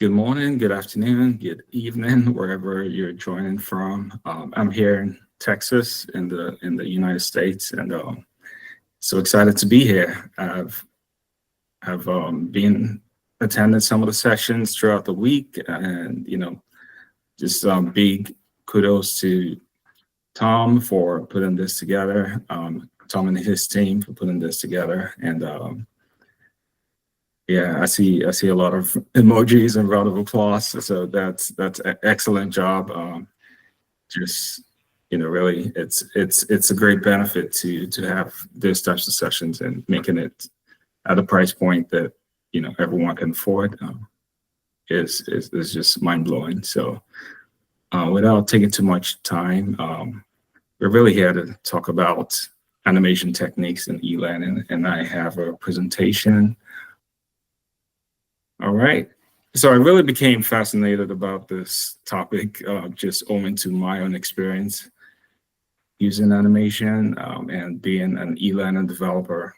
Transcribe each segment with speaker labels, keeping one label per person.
Speaker 1: Good morning, good afternoon, good evening, wherever you're joining from. I'm here in Texas, in the United States, and so excited to be here. I've been attending some of the sessions throughout the week, and just big kudos to Tom for putting this together. Tom and his team for putting this together, and yeah, I see a lot of emojis and round of applause. So that's an excellent job. Just really, it's a great benefit to have these types of sessions and making it at a price point that everyone can afford. Is just mind blowing. So without taking too much time, we're really here to talk about animation techniques in eLearning, and I have a presentation. All right. So I really became fascinated about this topic, just owing to my own experience using animation and being an eLearning developer.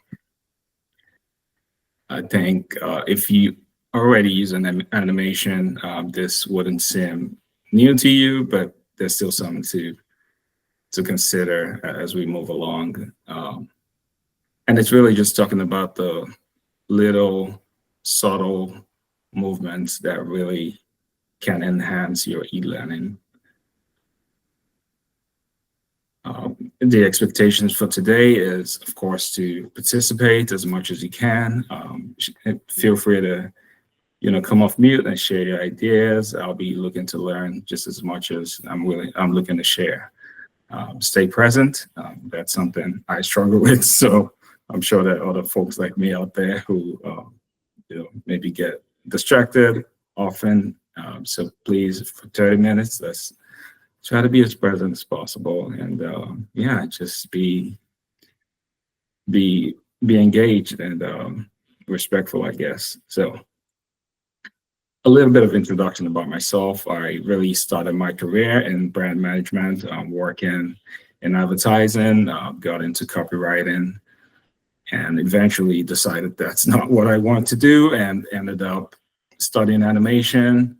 Speaker 1: I think if you already use an animation, this wouldn't seem new to you, but there's still something to consider as we move along. And it's really just talking about the little subtle movements that really can enhance your e-learning. The expectations for today is, of course, to participate as much as you can. Feel free to, come off mute and share your ideas. I'll be looking to learn just as much as I'm looking to share. Stay present. That's something I struggle with. So I'm sure that other folks like me out there who, maybe get distracted often. So please, for 30 minutes, let's try to be as present as possible, and just be engaged and respectful, I guess. So a little bit of introduction about myself. I really started my career in brand management, working in advertising, got into copywriting, and eventually decided that's not what I want to do, and ended up studying animation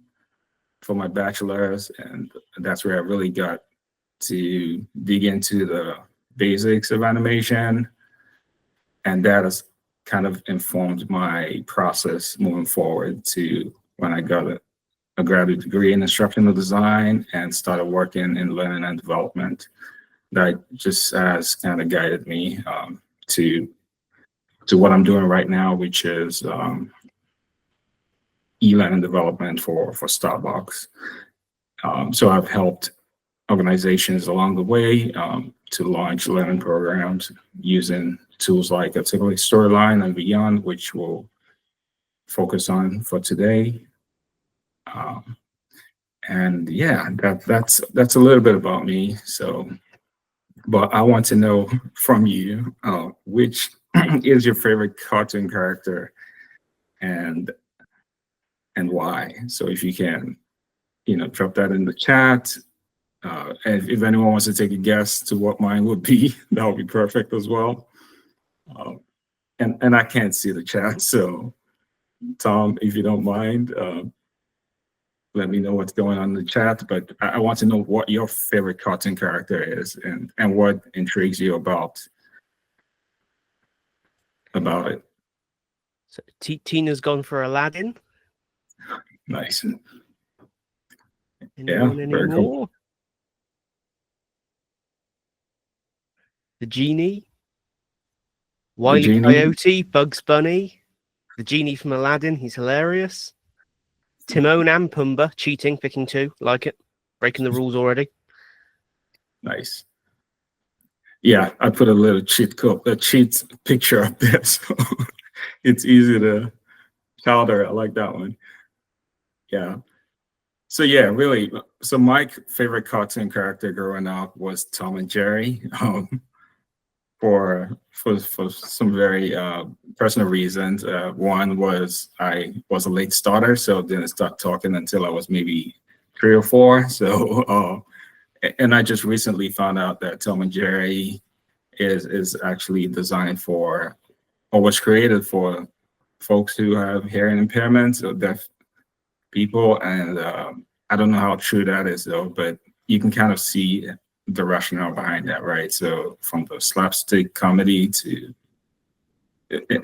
Speaker 1: for my bachelor's. And that's where I really got to dig into the basics of animation. And that has kind of informed my process moving forward to when I got a graduate degree in instructional design and started working in learning and development. That just has kind of guided me to what I'm doing right now, which is e-learning development for Starbucks. So I've helped organizations along the way to launch learning programs using tools like particularly Storyline and Vyond, which we'll focus on for today. And yeah, that's a little bit about me. So, but I want to know from you, which is your favorite cartoon character and why? So if you can, drop that in the chat. And if anyone wants to take a guess to what mine would be, that would be perfect as well. And I can't see the chat, so Tom, if you don't mind, let me know what's going on in the chat. But I want to know what your favorite cartoon character is and what intrigues you about it.
Speaker 2: So Tina's gone for Aladdin.
Speaker 1: Nice.
Speaker 2: Anyone
Speaker 1: very
Speaker 2: more?
Speaker 1: cool.
Speaker 2: The Genie. Wile E. Coyote, Bugs Bunny. The Genie from Aladdin, he's hilarious. Timon and Pumbaa, cheating, picking two, like it. Breaking the rules already.
Speaker 1: Nice. Yeah, I put a little cheat picture up there, so it's easy to counter. I like that one. Yeah. So yeah, really. So my favorite cartoon character growing up was Tom and Jerry. For some very personal reasons. One was I was a late starter, so didn't start talking until I was maybe 3 or 4. So and I just recently found out that Tom and Jerry is actually designed for, or was created for, folks who have hearing impairments or deaf people, and I don't know how true that is though, but you can kind of see the rationale behind that, right? So from the slapstick comedy to,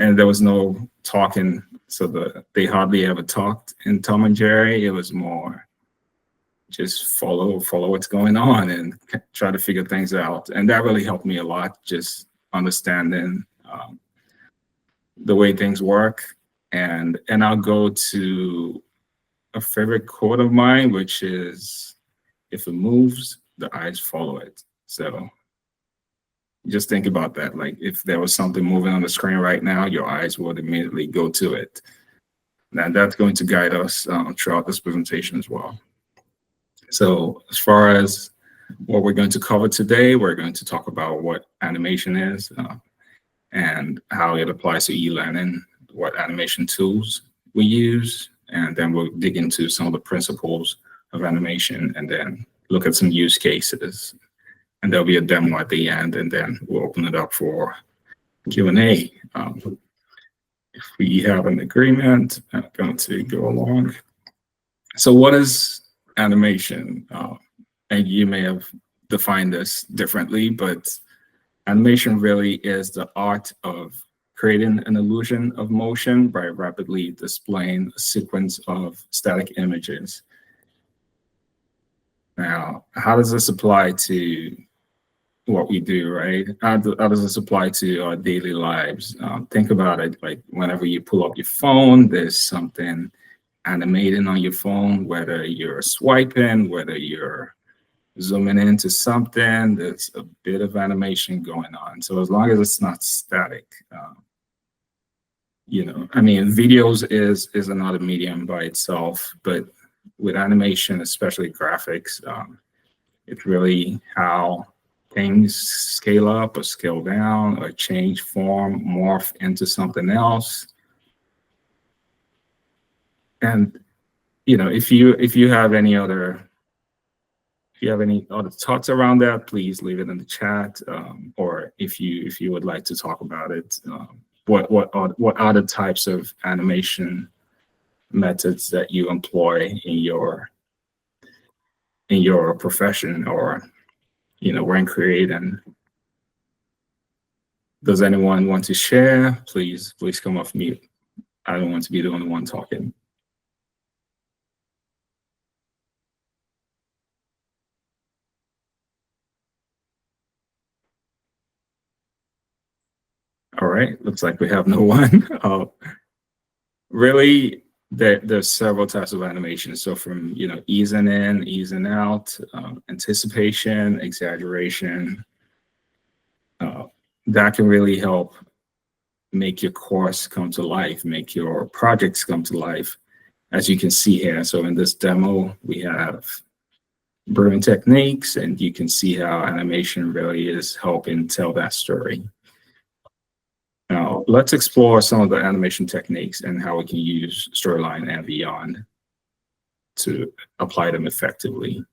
Speaker 1: and there was no talking, so they hardly ever talked in Tom and Jerry. It was more just follow what's going on and try to figure things out, and that really helped me a lot, just understanding the way things work. And I'll go to a favorite quote of mine, which is, if it moves, the eyes follow it. So just think about that. Like if there was something moving on the screen right now, your eyes would immediately go to it. And that's going to guide us throughout this presentation as well. So as far as what we're going to cover today, we're going to talk about what animation is and how it applies to eLearning, what animation tools we use, and then we'll dig into some of the principles of animation and then look at some use cases. And there'll be a demo at the end, and then we'll open it up for Q&A. If we have an agreement, I'm going to go along. So what is animation? And you may have defined this differently, but animation really is the art of creating an illusion of motion by rapidly displaying a sequence of static images. Now, how does this apply to what we do, right? How does this apply to our daily lives? Think about it, like whenever you pull up your phone, there's something animating on your phone, whether you're swiping, whether you're zooming into something, there's a bit of animation going on. So as long as it's not static, you know, I mean, videos is another medium by itself, but with animation, especially graphics, it's really how things scale up or scale down or change form, morph into something else. And, you know, if you have any other thoughts around that, please leave it in the chat. Or if you would like to talk about it, what are the types of animation methods that you employ in your profession, or when creating? Does anyone want to share? Please come off mute. I don't want to be the only one talking. All right, looks like we have no one. Really, there's several types of animation. So from easing in, easing out, anticipation, exaggeration, that can really help make your course come to life, make your projects come to life, as you can see here. So in this demo, we have brewing techniques, and you can see how animation really is helping tell that story. Now, let's explore some of the animation techniques and how we can use Storyline and Vyond to apply them effectively.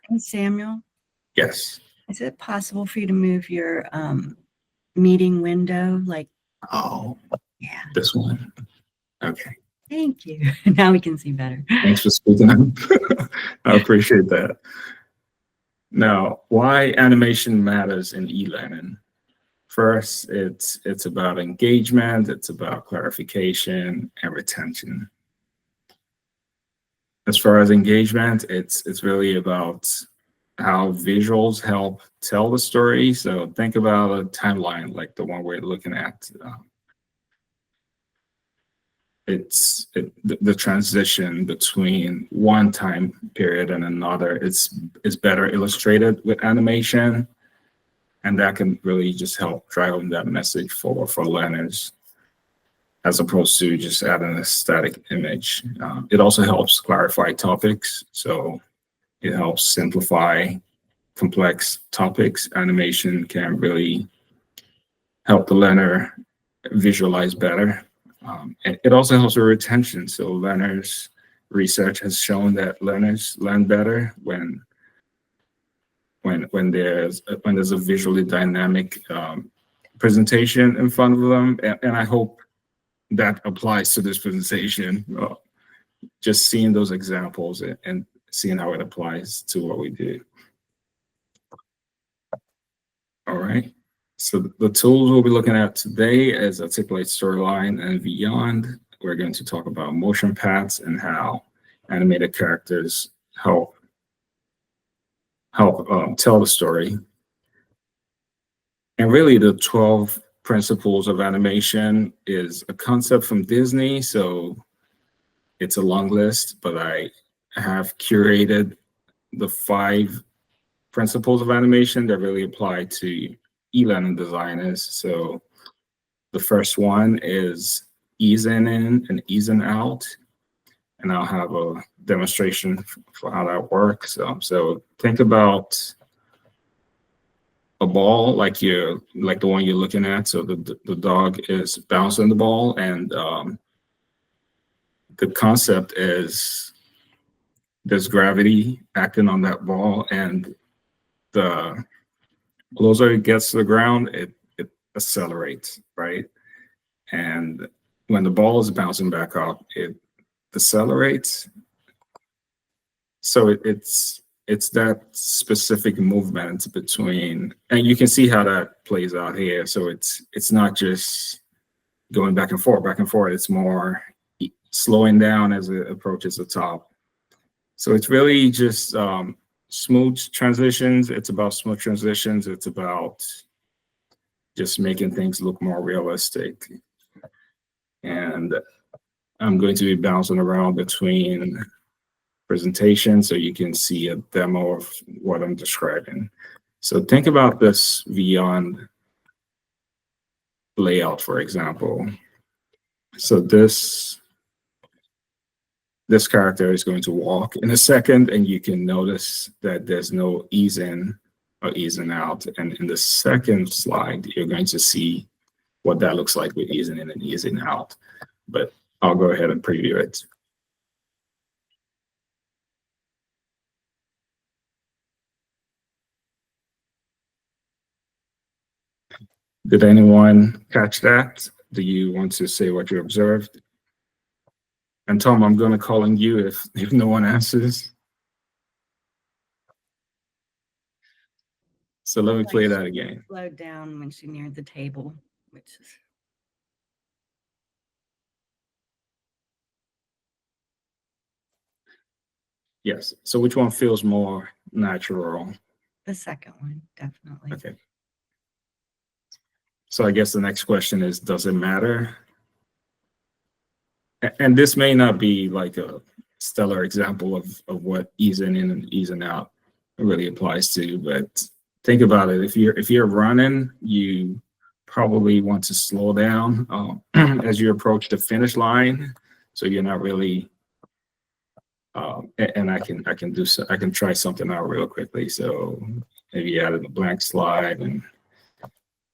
Speaker 3: Hey, Samuel,
Speaker 1: Yes.
Speaker 3: is it possible for you to move your meeting window?
Speaker 1: Oh,
Speaker 3: Yeah.
Speaker 1: this one. Okay.
Speaker 3: Thank you. Now we can see better.
Speaker 1: Thanks for speaking up. I appreciate that. Now, why animation matters in eLearning? First, it's about engagement, it's about clarification and retention. As far as engagement, it's really about how visuals help tell the story. So think about a timeline like the one we're looking at. The transition between one time period and another is better illustrated with animation. And that can really just help drive home that message for learners, as opposed to just adding a static image. It also helps clarify topics. So it helps simplify complex topics. Animation can really help the learner visualize better. And it also helps with retention. So research has shown that learners learn better when there's a visually dynamic presentation in front of them, and I hope that applies to this presentation. just seeing those examples and seeing how it applies to what we do. All right. So the tools we'll be looking at today is Articulate Storyline and Vyond. We're going to talk about motion paths and how animated characters help tell the story. And really, the 12 principles of animation is a concept from Disney. So it's a long list, but I have curated the 5 principles of animation that really apply to e-learning designers. So the first one is easing in and easing out. And I'll have a demonstration for how that works. So think about a ball like the one you're looking at. So the dog is bouncing the ball, and the concept is there's gravity acting on that ball, and the closer it gets to the ground, it accelerates, right? And when the ball is bouncing back up, it decelerates. So it's that specific movement between, and you can see how that plays out here. So it's not just going back and forth, It's more slowing down as it approaches the top. So it's really just smooth transitions. It's about smooth transitions. It's about just making things look more realistic. And I'm going to be bouncing around between presentations so you can see a demo of what I'm describing. So think about this Vyond layout, for example. So this character is going to walk in a second, and you can notice that there's no ease in or easing out. And in the second slide, you're going to see what that looks like with easing in and easing out. But I'll go ahead and preview it. Did anyone catch that? Do you want to say what you observed? And Tom, I'm going to call on you if no one answers. So let me play that again.
Speaker 3: Slowed down when she neared the table, which is
Speaker 1: Yes. So which one feels more natural?
Speaker 3: the second one, definitely.
Speaker 1: Okay. So I guess the next question is, does it matter? And this may not be like a stellar example of what easing in and easing out really applies to, but think about it. If you're running, you probably want to slow down as you approach the finish line, so you're not really. And I can try something out real quickly. So maybe add a blank slide and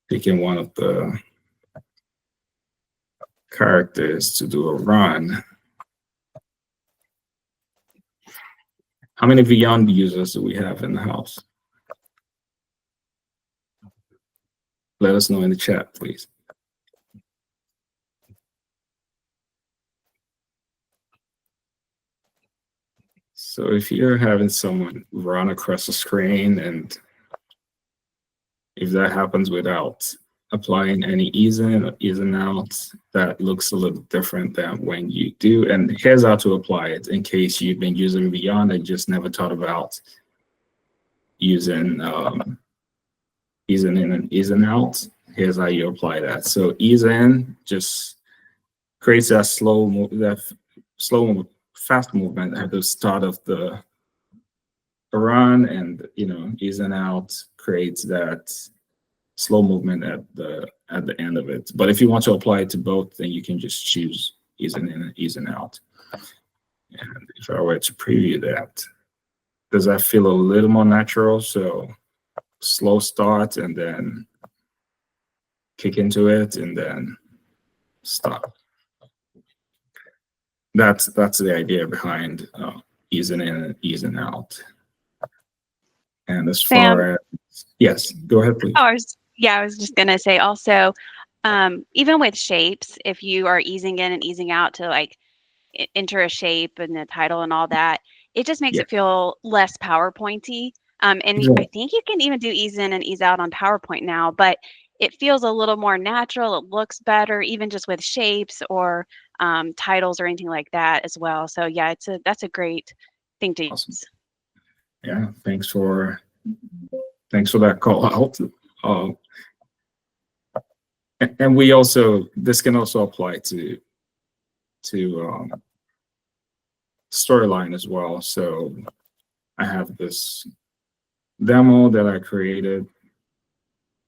Speaker 1: picking one of the characters to do a run. How many Vyond users do we have in the house? Let us know in the chat, please. So if you're having someone run across the screen, and if that happens without applying any easing or easing out, that looks a little different than when you do. And here's how to apply it in case you've been using Vyond and just never thought about using easing in and easing out. Here's how you apply that. So ease in just creates that fast movement at the start of the run, and easing out creates that slow movement at the end of it. But if you want to apply it to both, then you can just choose easing in and easing out. And if I were to preview that, does that feel a little more natural? So slow start and then kick into it and then stop. That's the idea behind easing in and easing out. And as far as, yes, go ahead, please.
Speaker 4: I was just going to say also, even with shapes, if you are easing in and easing out to like enter a shape and the title and all that, it just makes
Speaker 1: Yeah.
Speaker 4: it feel less PowerPointy. And
Speaker 1: Yeah.
Speaker 4: I think you can even do ease in and ease out on PowerPoint now, but it feels a little more natural. It looks better, even just with shapes or titles or anything like that as well. So yeah, that's a great thing to
Speaker 1: Awesome.
Speaker 4: use.
Speaker 1: Yeah, thanks for that call out. And we also, this can also apply to storyline as well. So I have this demo that I created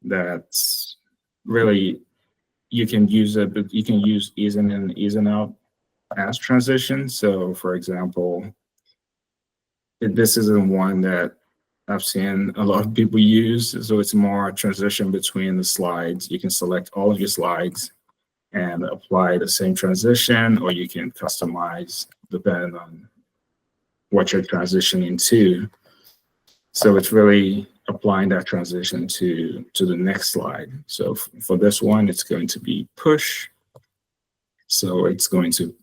Speaker 1: that's really, you can use it, but you can use easing in and easing out as transition. So for example, this isn't one that I've seen a lot of people use. So it's more a transition between the slides. You can select all of your slides and apply the same transition, or you can customize depending on what you're transitioning to. So it's really applying that transition to the next slide. So for this one, it's going to be push. So it's going to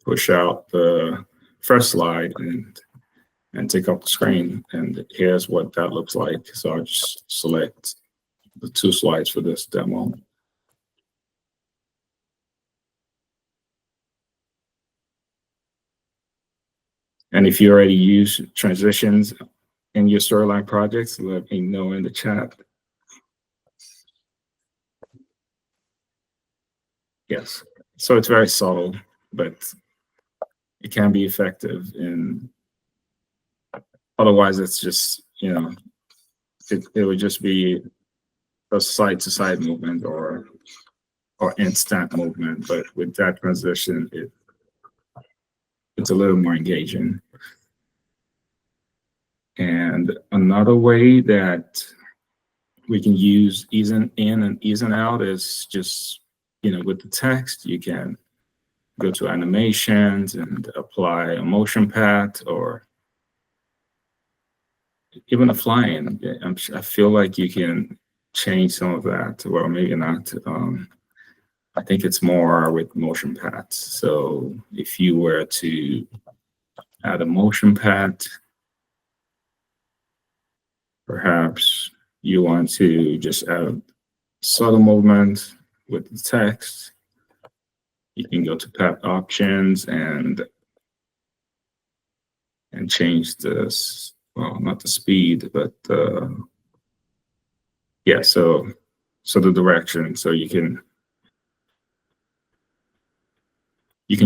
Speaker 1: push out the first slide and take up the screen. And here's what that looks like. So I just select the 2 slides for this demo. And if you already use transitions in your storyline projects, let me know in the chat. Yes. So it's very subtle, but it can be effective. And otherwise, it's just, it would just be a side-to-side movement or instant movement. But with that transition, it's a little more engaging. And another way that we can use easing in and easing out is just, with the text, you can go to animations and apply a motion path or even a fly-in. I feel like you can change some of that. Well, maybe not. I think it's more with motion paths. So if you were to add a motion path, perhaps you want to just add subtle movement with the text. You can go to path options and change this, well, not the speed, but yeah, so the direction. So you can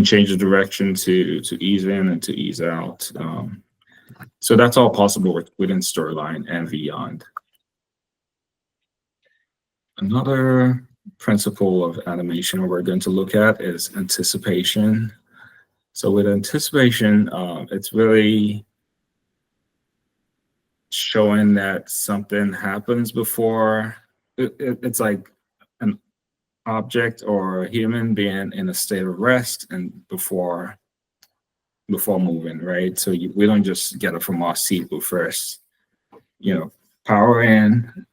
Speaker 1: change the direction to ease in and to ease out. So that's all possible within Storyline and Vyond. Another principle of animation we're going to look at is anticipation. So with anticipation, it's really showing that something happens before. It's like an object or a human being in a state of rest and before moving, right? So we don't just get it from our seat. We first, power in.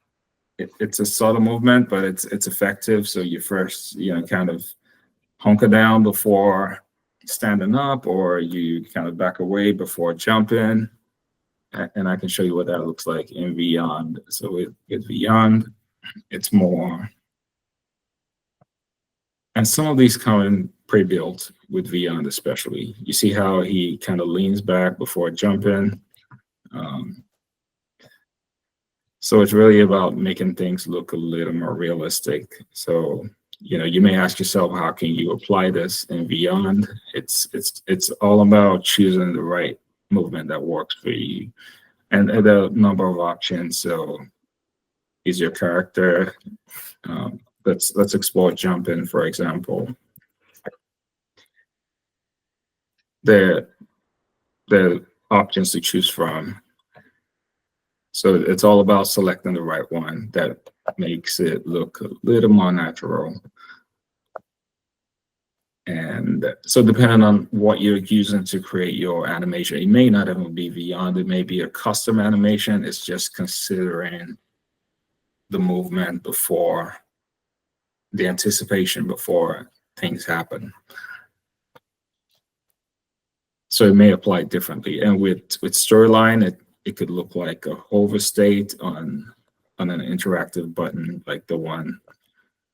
Speaker 1: It's a subtle movement, but it's effective. So you first, kind of hunker down before standing up, or you kind of back away before jumping. And I can show you what that looks like in Vyond. So with Vyond, it's more, and some of these come in pre-built with Vyond especially. You see how he kind of leans back before jumping. So it's really about making things look a little more realistic. So, you may ask yourself, how can you apply this in Vyond? It's all about choosing the right movement that works for you. And there are a number of options. So is your character, let's explore jumping, for example. There are options to choose from. So it's all about selecting the right one that makes it look a little more natural. And so depending on what you're using to create your animation, it may not even be Vyond, it may be a custom animation. It's just considering the movement before, the anticipation before things happen. So it may apply differently. And with storyline, it could look like a hover state on an interactive button like the one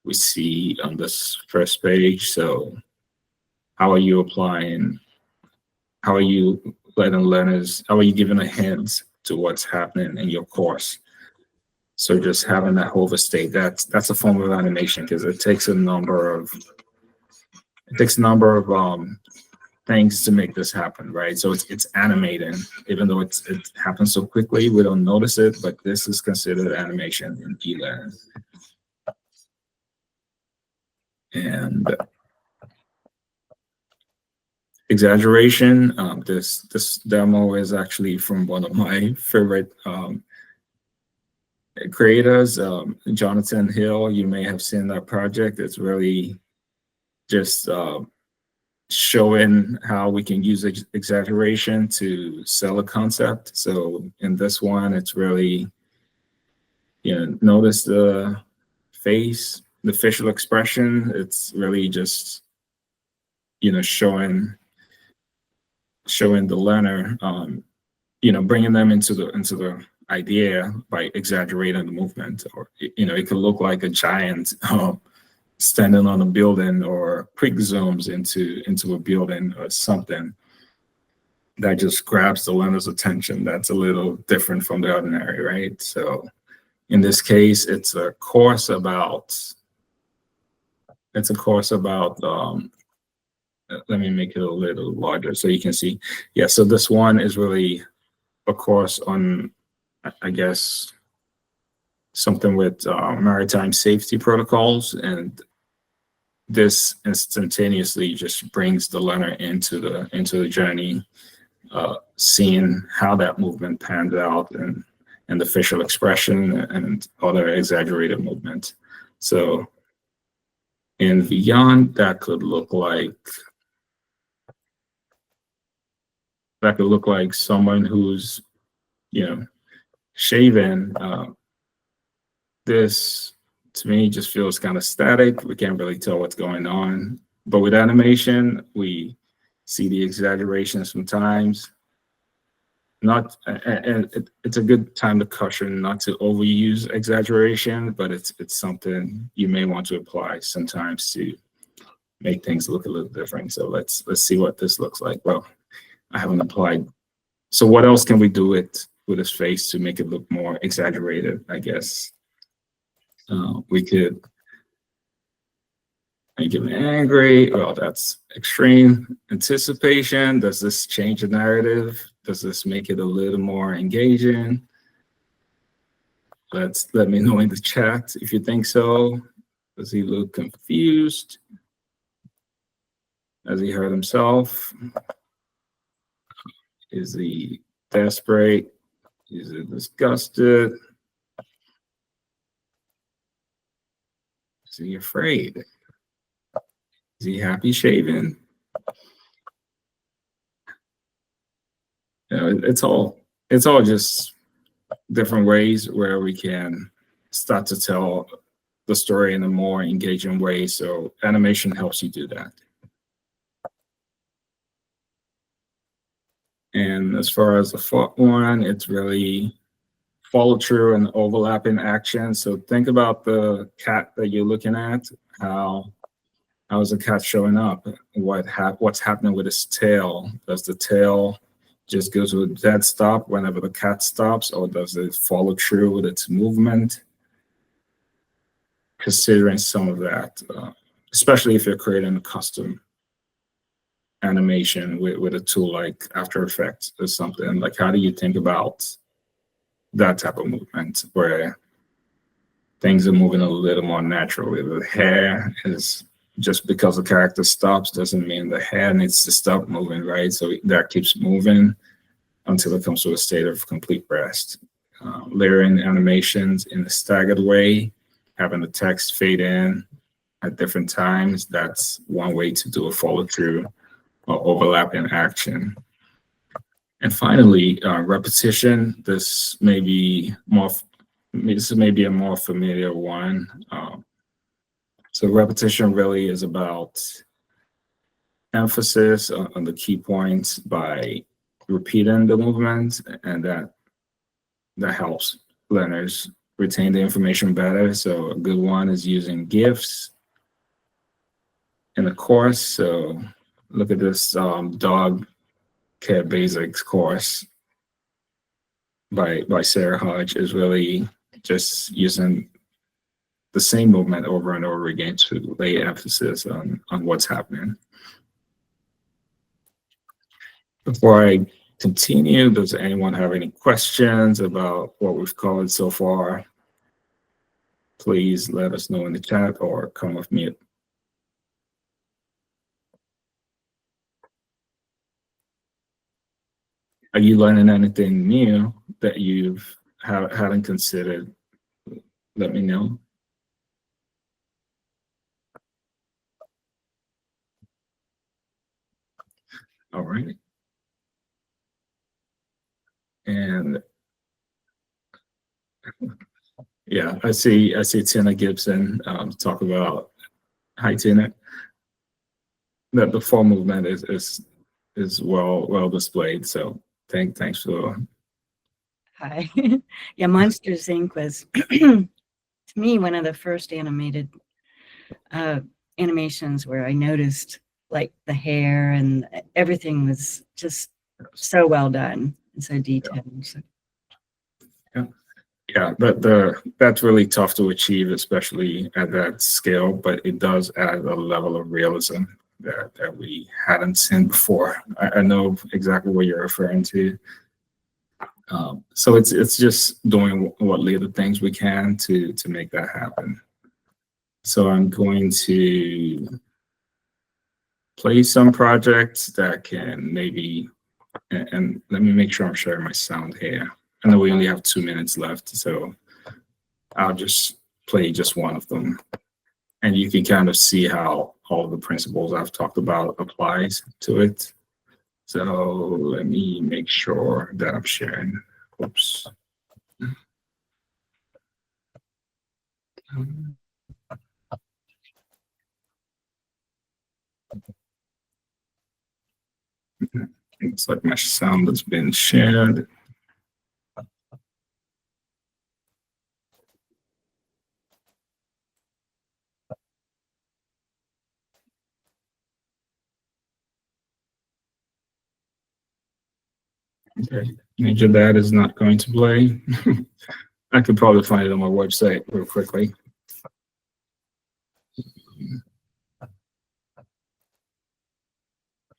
Speaker 1: we see on this first page. So how are you applying, how are you letting learners, how are you giving a hint to what's happening in your course? So just having that hover state, that's a form of animation because it takes a number of things to make this happen, right? So it's animating, even though it happens so quickly, we don't notice it, but this is considered animation in eLearning. And exaggeration, this demo is actually from one of my favorite creators, Jonathan Hill. You may have seen that project. It's really just showing how we can use exaggeration to sell a concept. So in this one, it's really, notice the face, the facial expression. It's really just, showing the learner, bringing them into the idea by exaggerating the movement. Or, it could look like a giant standing on a building, or quick zooms into a building or something that just grabs the learner's attention. That's a little different from the ordinary, right? So in this case, it's a course about let me make it a little larger so you can see. Yeah, so this one is really a course on, I guess, something with maritime safety protocols, and this instantaneously just brings the learner into the journey, seeing how that movement pans out, and the facial expression and other exaggerated movement. So in Vyond, that could look like someone who's shaving. This, to me, just feels kind of static. We can't really tell what's going on. But with animation, we see the exaggeration sometimes. It's a good time to caution not to overuse exaggeration, but it's something you may want to apply sometimes to make things look a little different. So let's see what this looks like. Well, I haven't applied. So what else can we do with his face to make it look more exaggerated, I guess? We could make him angry. Well, that's extreme. Anticipation. Does this change the narrative? Does this make it a little more engaging? Let me know in the chat if you think so. Does he look confused? Has he hurt himself? Is he desperate? Is he disgusted? Is he afraid? Is he happy shaving? It's all just different ways where we can start to tell the story in a more engaging way. So animation helps you do that. And as far as the fourth one, it's really follow through and overlapping action. So think about the cat that you're looking at. How is the cat showing up? What's happening with its tail? Does the tail just go to a dead stop whenever the cat stops, or does it follow through with its movement? Considering some of that, especially if you're creating a custom animation with a tool like After Effects or something. Like, how do you think about that type of movement where things are moving a little more naturally? The hair is, just because the character stops doesn't mean the hair needs to stop moving, right? So that keeps moving until it comes to a state of complete rest. Layering animations in a staggered way, having the text fade in at different times, that's one way to do a follow through or overlapping action. And finally, repetition. This may be a more familiar one. So repetition really is about emphasis on the key points by repeating the movement, and that helps learners retain the information better. So a good one is using GIFs in the course. So look at this dog care basics course by Sarah Hodge is really just using the same movement over and over again to lay emphasis on what's happening. Before I continue, does anyone have any questions about what we've covered so far? Please let us know in the chat or come off mute. Are you learning anything new that you've hadn't considered? Let me know. All right. And yeah, I see Tina Gibson talk about, hi Tina, that the form movement is well displayed. So thanks for.
Speaker 3: Hi. Yeah, Monsters Inc. was to me one of the first animated animations where I noticed like the hair and everything was just so well done and so detailed. So.
Speaker 1: Yeah, that's really tough to achieve, especially at that scale, but it does add a level of realism that we hadn't seen before. I know exactly what you're referring to. So it's just doing what little things we can to make that happen. So I'm going to play some projects that can maybe, and let me make sure I'm sharing my sound here. I know we only have 2 minutes left, so I'll just play just one of them. And you can kind of see how all the principles I've talked about applies to it. So let me make sure that I'm sharing. Oops. Looks like my sound has been shared. Okay, Major Dad is not going to play. I could probably find it on my website real quickly.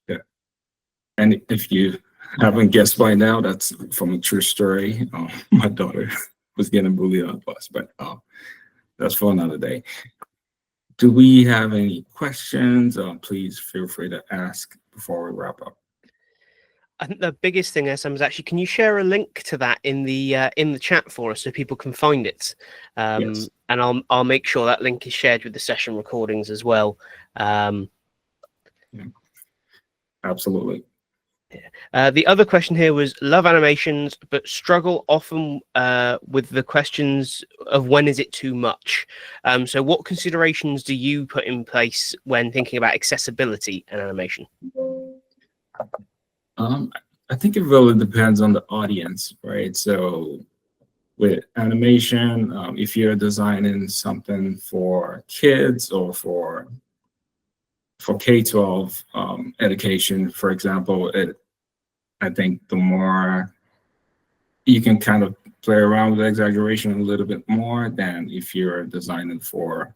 Speaker 1: Yeah, and if you haven't guessed by now, that's from a true story. My daughter was getting bullied on the bus, but that's for another day. Do we have any questions? Please feel free to ask before we wrap up.
Speaker 2: I think the biggest thing, SM, is actually, can you share a link to that in the chat for us so people can find it?
Speaker 1: Yes.
Speaker 2: And I'll make sure that link is shared with the session recordings as well.
Speaker 1: Yeah. Absolutely.
Speaker 2: The other question here was, love animations, but struggle often with the questions of when is it too much? So what considerations do you put in place when thinking about accessibility in animation?
Speaker 1: I think it really depends on the audience, right? So with animation, if you're designing something for kids or for K-12 education, for example, I think the more you can kind of play around with exaggeration a little bit more than if you're designing for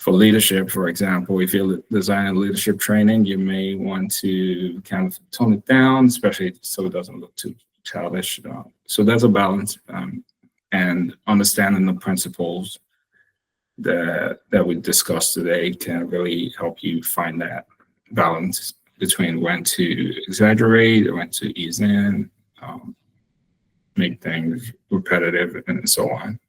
Speaker 1: leadership, for example. If you're designing leadership training, you may want to kind of tone it down, especially so it doesn't look too childish. So there's a balance, and understanding the principles that we discussed today can really help you find that balance between when to exaggerate, when to ease in, make things repetitive, and so on.